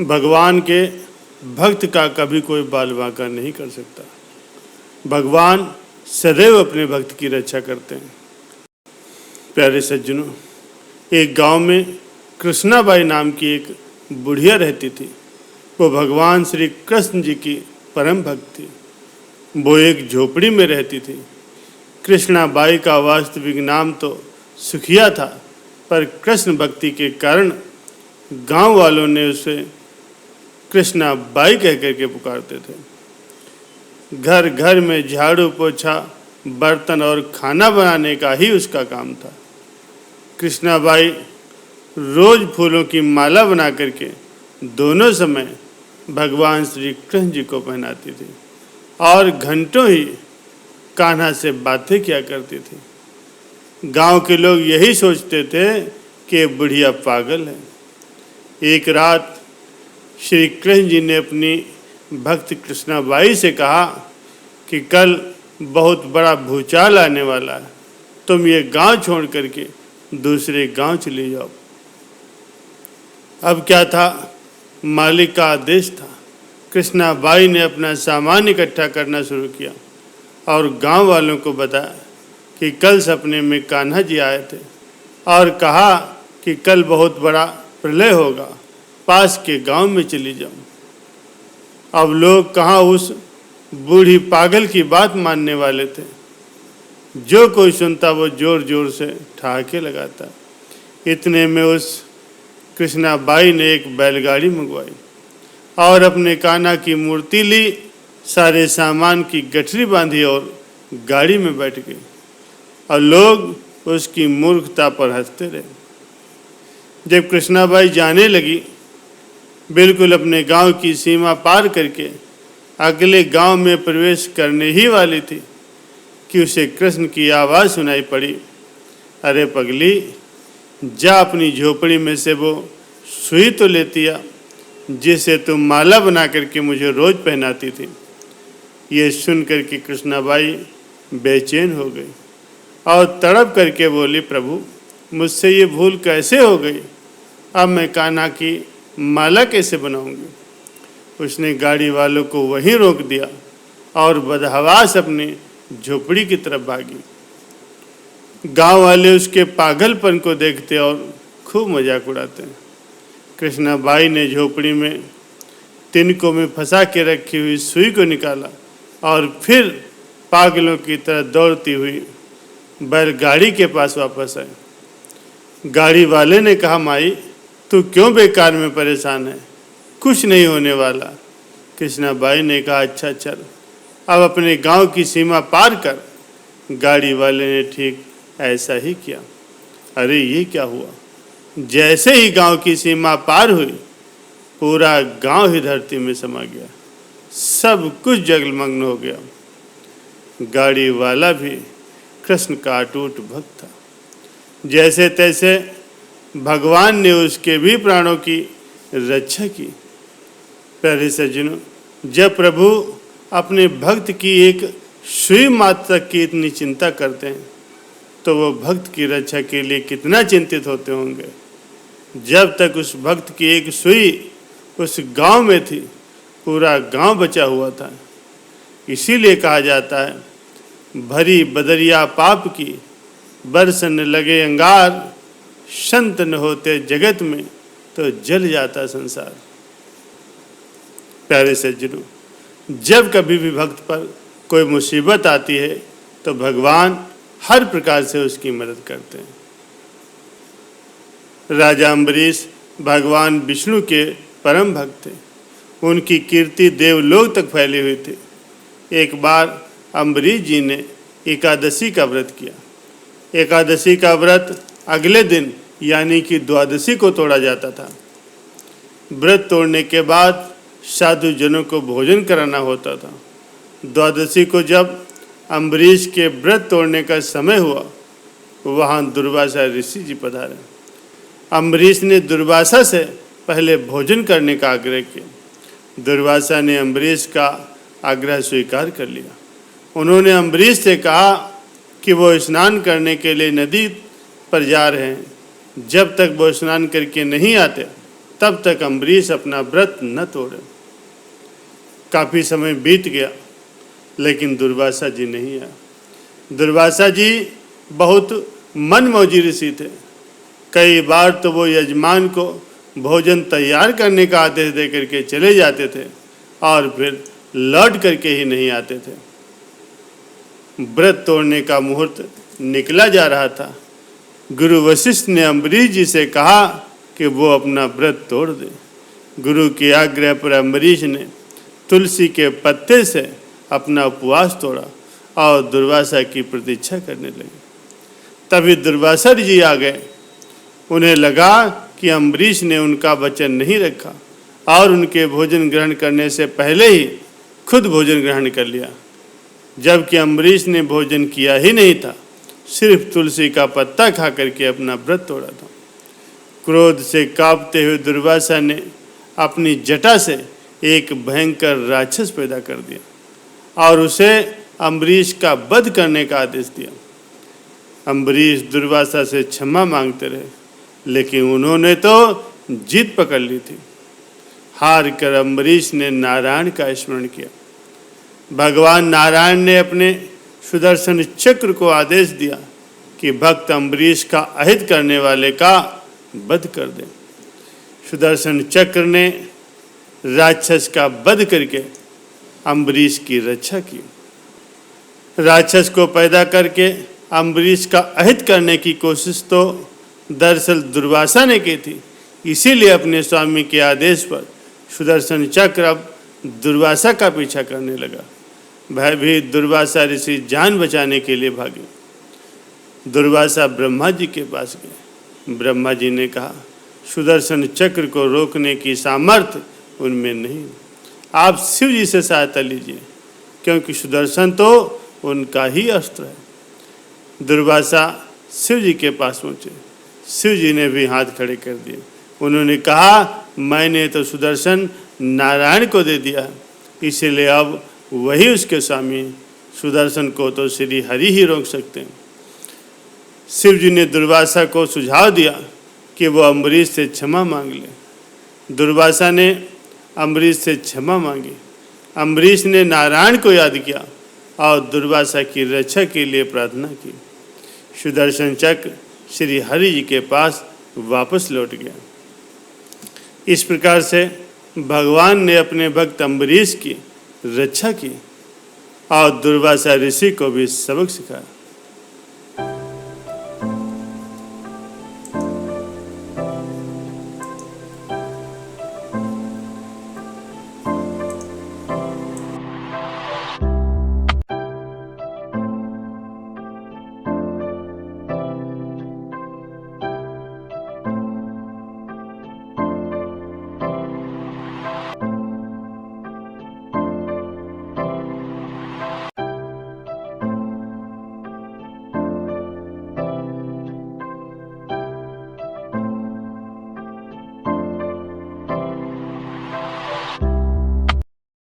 भगवान के भक्त का कभी कोई बाल बांका नहीं कर सकता। भगवान सदैव अपने भक्त की रक्षा करते हैं। प्यारे सज्जनों, एक गांव में कृष्णाबाई नाम की एक बुढ़िया रहती थी। वो भगवान श्री कृष्ण जी की परम भक्त थी। वो एक झोपड़ी में रहती थी। कृष्णाबाई का वास्तविक नाम तो सुखिया था, पर कृष्ण भक्ति के कारण गांव वालों ने उसे कृष्णाबाई कह करके पुकारते थे। घर घर में झाड़ू पोछा, बर्तन और खाना बनाने का ही उसका काम था। कृष्णाबाई रोज फूलों की माला बना करके दोनों समय भगवान श्री कृष्ण जी को पहनाती थी और घंटों ही कान्हा से बातें किया करती थी। गांव के लोग यही सोचते थे कि बुढ़िया पागल है। एक रात श्री कृष्ण जी ने अपनी भक्त कृष्णाबाई से कहा कि कल बहुत बड़ा भूचाल आने वाला है, तुम ये गांव छोड़ करके दूसरे गांव चले जाओ। अब क्या था, मालिक का आदेश था। कृष्णाबाई ने अपना सामान इकट्ठा करना शुरू किया और गांव वालों को बताया कि कल सपने में कान्हा जी आए थे और कहा कि कल बहुत बड़ा प्रलय होगा, पास के गांव में चली जाऊं। अब लोग कहाँ उस बूढ़ी पागल की बात मानने वाले थे। जो कोई सुनता वो जोर जोर से ठहाके लगाता। इतने में उस कृष्णाबाई ने एक बैलगाड़ी मंगवाई और अपने कान्हा की मूर्ति ली, सारे सामान की गठरी बांधी और गाड़ी में बैठ गई और लोग उसकी मूर्खता पर हंसते रहे। जब कृष्णाबाई जाने लगी, बिल्कुल अपने गांव की सीमा पार करके अगले गांव में प्रवेश करने ही वाली थी कि उसे कृष्ण की आवाज़ सुनाई पड़ी, अरे पगली, जा अपनी झोपड़ी में से वो सुई तो लेती आ जिसे तुम माला बना करके मुझे रोज पहनाती थी। ये सुन करके कृष्णाबाई बेचैन हो गई और तड़प करके बोली, प्रभु, मुझसे ये भूल कैसे हो गई? अब मैं कान्हा की माला कैसे बनाऊंगी? उसने गाड़ी वालों को वहीं रोक दिया और बदहवास अपनी झोपड़ी की तरफ भागी। गांव वाले उसके पागलपन को देखते और खूब मजाक उड़ाते हैं। कृष्णाबाई ने झोपड़ी में तिनकों में फंसा के रखी हुई सुई को निकाला और फिर पागलों की तरह दौड़ती हुई बैलगाड़ी के पास वापस आई। गाड़ी वाले ने कहा, माई, तू क्यों बेकार में परेशान है? कुछ नहीं होने वाला। कृष्णाबाई ने कहा, अच्छा चल, अब अपने गांव की सीमा पार कर। गाड़ी वाले ने ठीक ऐसा ही किया। अरे ये क्या हुआ? जैसे ही गांव की सीमा पार हुई, पूरा गांव ही धरती में समा गया। सब कुछ जगमग्न हो गया। गाड़ी वाला भी कृष्ण का अटूट भक्त था। जैसे तैसे भगवान ने उसके भी प्राणों की रक्षा की। प्यारे सज्जनों, जब प्रभु अपने भक्त की एक सुई मात्र तक की इतनी चिंता करते हैं, तो वो भक्त की रक्षा के लिए कितना चिंतित होते होंगे। जब तक उस भक्त की एक सुई उस गांव में थी, पूरा गांव बचा हुआ था। इसीलिए कहा जाता है, भरी बदरिया पाप की, बरसन लगे अंगार, संत न होते जगत में तो जल जाता संसार। प्यारे सज्जनों, जब कभी भी भक्त पर कोई मुसीबत आती है तो भगवान हर प्रकार से उसकी मदद करते हैं। राजा अम्बरीश भगवान विष्णु के परम भक्त थे। उनकी कीर्ति देवलोक तक फैली हुई थी। एक बार अम्बरीश जी ने एकादशी का व्रत किया। एकादशी का व्रत अगले दिन यानी कि द्वादशी को तोड़ा जाता था। व्रत तोड़ने के बाद साधु जनों को भोजन कराना होता था। द्वादशी को जब अम्बरीश के व्रत तोड़ने का समय हुआ, वहाँ दुर्वासा ऋषि जी पधारे। अम्बरीश ने दुर्वासा से पहले भोजन करने का आग्रह किया। दुर्वासा ने अम्बरीश का आग्रह स्वीकार कर लिया। उन्होंने अम्बरीश से कहा कि वो स्नान करने के लिए नदी पर जा रहे हैं। जब तक वो स्नान करके नहीं आते, तब तक अम्बरीश अपना व्रत न तोड़े। काफ़ी समय बीत गया, लेकिन दुर्वासा जी नहीं आया। दुर्वासा जी बहुत मनमौजी ऋषि थे। कई बार तो वो यजमान को भोजन तैयार करने का आदेश दे करके चले जाते थे और फिर लौट करके ही नहीं आते थे। व्रत तोड़ने का मुहूर्त निकला जा रहा था। गुरु वशिष्ठ ने अम्बरीश जी से कहा कि वो अपना व्रत तोड़ दे। गुरु की आज्ञा पर अम्बरीश ने तुलसी के पत्ते से अपना उपवास तोड़ा और दुर्वासा की प्रतीक्षा करने लगे। तभी दुर्वासा जी आ गए। उन्हें लगा कि अम्बरीश ने उनका वचन नहीं रखा और उनके भोजन ग्रहण करने से पहले ही खुद भोजन ग्रहण कर लिया, जबकि अम्बरीश ने भोजन किया ही नहीं था, सिर्फ तुलसी का पत्ता खा करके अपना व्रत तोड़ा था। क्रोध से कांपते हुए दुर्वासा ने अपनी जटा से एक भयंकर राक्षस पैदा कर दिया और उसे अम्बरीश का वध करने का आदेश दिया। अम्बरीश दुर्वासा से क्षमा मांगते रहे, लेकिन उन्होंने तो जीत पकड़ ली थी। हार कर अम्बरीश ने नारायण का स्मरण किया। भगवान नारायण ने अपने सुदर्शन चक्र को आदेश दिया कि भक्त अम्बरीश का अहित करने वाले का वध कर दे। सुदर्शन चक्र ने राक्षस का वध करके अम्बरीश की रक्षा की। राक्षस को पैदा करके अम्बरीश का अहित करने की कोशिश तो दरअसल दुर्वासा ने की थी। इसीलिए अपने स्वामी के आदेश पर सुदर्शन चक्र अब दुर्वासा का पीछा करने लगा। भयभीत दुर्वासा ऋषि जान बचाने के लिए भागे। दुर्वासा ब्रह्मा जी के पास गए। ब्रह्मा जी ने कहा, सुदर्शन चक्र को रोकने की सामर्थ्य उनमें नहीं, आप शिव जी से सहायता लीजिए, क्योंकि सुदर्शन तो उनका ही अस्त्र है। दुर्वासा शिव जी के पास पहुँचे। शिव जी ने भी हाथ खड़े कर दिए। उन्होंने कहा, मैंने तो सुदर्शन नारायण को दे दिया, इसीलिए अब वही उसके स्वामी। सुदर्शन को तो श्री हरि ही रोक सकते हैं। शिव जी ने दुर्वासा को सुझाव दिया कि वो अम्बरीश से क्षमा मांग ले। दुर्वासा ने अम्बरीश से क्षमा मांगी। अम्बरीश ने नारायण को याद किया और दुर्वासा की रक्षा के लिए प्रार्थना की। सुदर्शन चक्र श्री हरि जी के पास वापस लौट गया। इस प्रकार से भगवान ने अपने भक्त अम्बरीश की रक्षा की और दुर्वासा ऋषि को भी सबक सिखाया।